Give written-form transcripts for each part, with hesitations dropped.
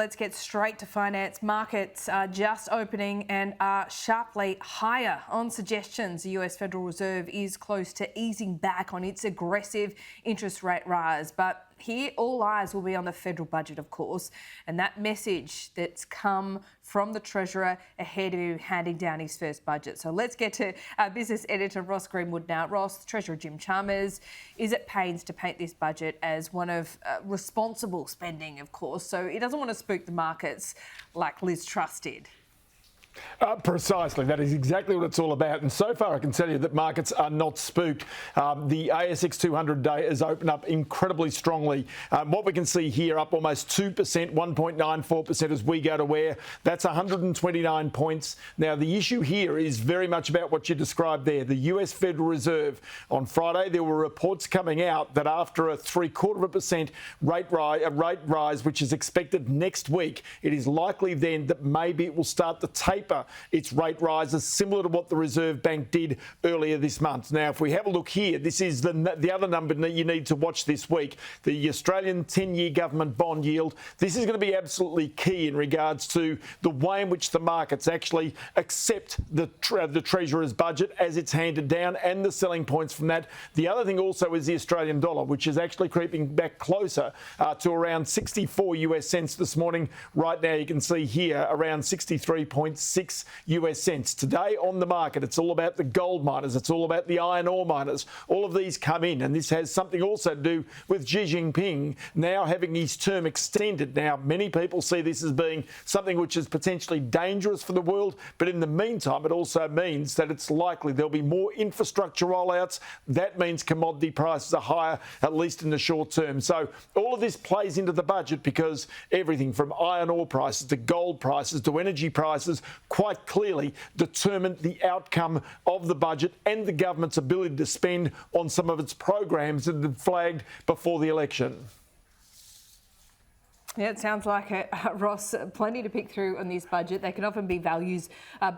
Let's get straight to finance. Markets are just opening and are sharply higher on suggestions the US Federal Reserve is close to easing back on its aggressive interest rate rise. But here, all eyes will be on the federal budget, of course, and that message that's come from the Treasurer ahead of handing down his first budget. So let's get to our Business Editor Ross Greenwood now. Ross, Treasurer Jim Chalmers is at pains to paint this budget as one of responsible spending, of course, so he doesn't want to spook the markets like Liz Truss did. Precisely. That is exactly what it's all about. And so far, I can tell you that markets are not spooked. The ASX 200 day has opened up incredibly strongly. What we can see here, up almost 2%, 1.94% as we go to where. That's 129 points. Now, the issue here is very much about what you described there. The US Federal Reserve. On Friday, there were reports coming out that after a 0.75% rate rise, which is expected next week, it is likely then that maybe it will start to taper its rate rises, similar to what the Reserve Bank did earlier this month. Now, if we have a look here, this is the other number that you need to watch this week, the Australian 10-year government bond yield. This is going to be absolutely key in regards to the way in which the markets actually accept the Treasurer's budget as it's handed down and the selling points from that. The other thing also is the Australian dollar, which is actually creeping back closer to around 64 US cents this morning. Right now, you can see here around 63.6 US cents. Today on the market, it's all about the gold miners. It's all about the iron ore miners. All of these come in, and this has something also to do with Xi Jinping now having his term extended. Now, many people see this as being something which is potentially dangerous for the world, but in the meantime, it also means that it's likely there'll be more infrastructure rollouts. That means commodity prices are higher, at least in the short term. So all of this plays into the budget because everything from iron ore prices to gold prices to energy prices quite clearly determine the outcome of the budget and the government's ability to spend on some of its programs that have flagged before the election. Yeah, it sounds like it, Ross. Plenty to pick through on this budget. They can often be values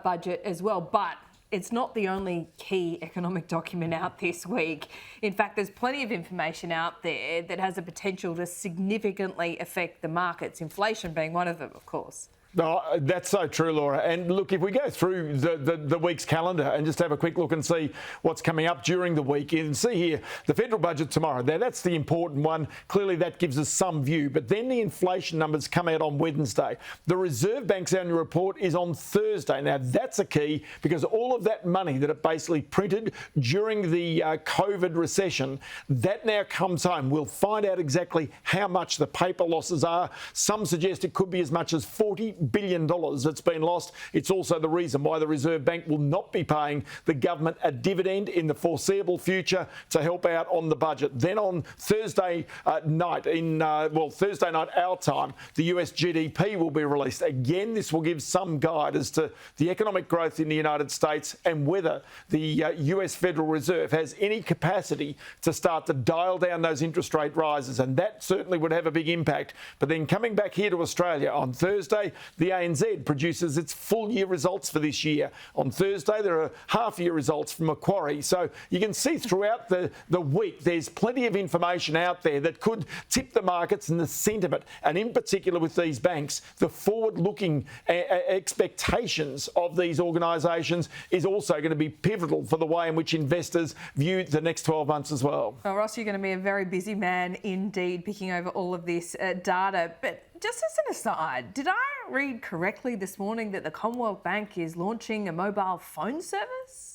budget as well, but it's not the only key economic document out this week. In fact, there's plenty of information out there that has the potential to significantly affect the markets, inflation being one of them, of course. No, that's so true, Laura. And look, if we go through the week's calendar and just have a quick look and see what's coming up during the week, you can see here the federal budget tomorrow. Now, that's the important one. Clearly, that gives us some view. But then the inflation numbers come out on Wednesday. The Reserve Bank's annual report is on Thursday. Now, that's a key because all of that money that it basically printed during the COVID recession, that now comes home. We'll find out exactly how much the paper losses are. Some suggest it could be as much as $40 billion that's been lost. It's also the reason why the Reserve Bank will not be paying the government a dividend in the foreseeable future to help out on the budget. Then on Thursday night, Thursday night our time, the US GDP will be released. Again, this will give some guide as to the economic growth in the United States and whether the US Federal Reserve has any capacity to start to dial down those interest rate rises, and that certainly would have a big impact. But then coming back here to Australia on Thursday, the ANZ produces its full year results for this year. On Thursday, there are half year results from Macquarie. So you can see throughout the week, there's plenty of information out there that could tip the markets and the sentiment. And in particular with these banks, the forward-looking expectations of these organisations is also going to be pivotal for the way in which investors view the next 12 months as well. Well, Ross, you're going to be a very busy man indeed, picking over all of this data. But just as an aside, did I read correctly this morning that the Commonwealth Bank is launching a mobile phone service?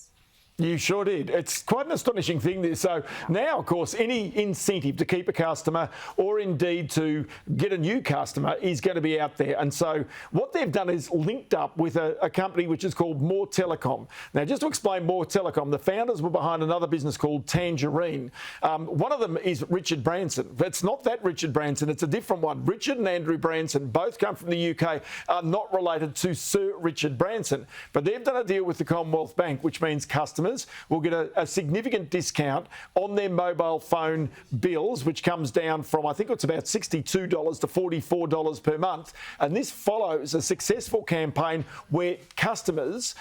You sure did. It's quite an astonishing thing. So now, of course, any incentive to keep a customer or indeed to get a new customer is going to be out there. And so what they've done is linked up with a company which is called More Telecom. Now, just to explain More Telecom, the founders were behind another business called Tangerine. One of them is Richard Branson. It's not that Richard Branson, it's a different one. Richard and Andrew Branson both come from the UK, are not related to Sir Richard Branson. But they've done a deal with the Commonwealth Bank, which means customers customers will get a significant discount on their mobile phone bills, which comes down from, I think it's about $62 to $44 per month. And this follows a successful campaign where customers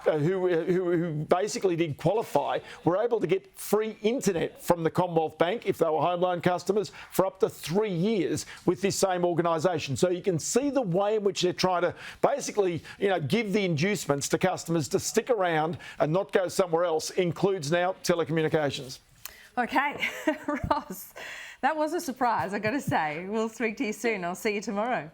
who basically did qualify were able to get free internet from the Commonwealth Bank if they were home loan customers for up to 3 years with this same organisation. So you can see the way in which they're trying to basically, give the inducements to customers to stick around and not go somewhere else, includes now telecommunications. Okay, Ross, that was a surprise, I've got to say. We'll speak to you soon. I'll see you tomorrow.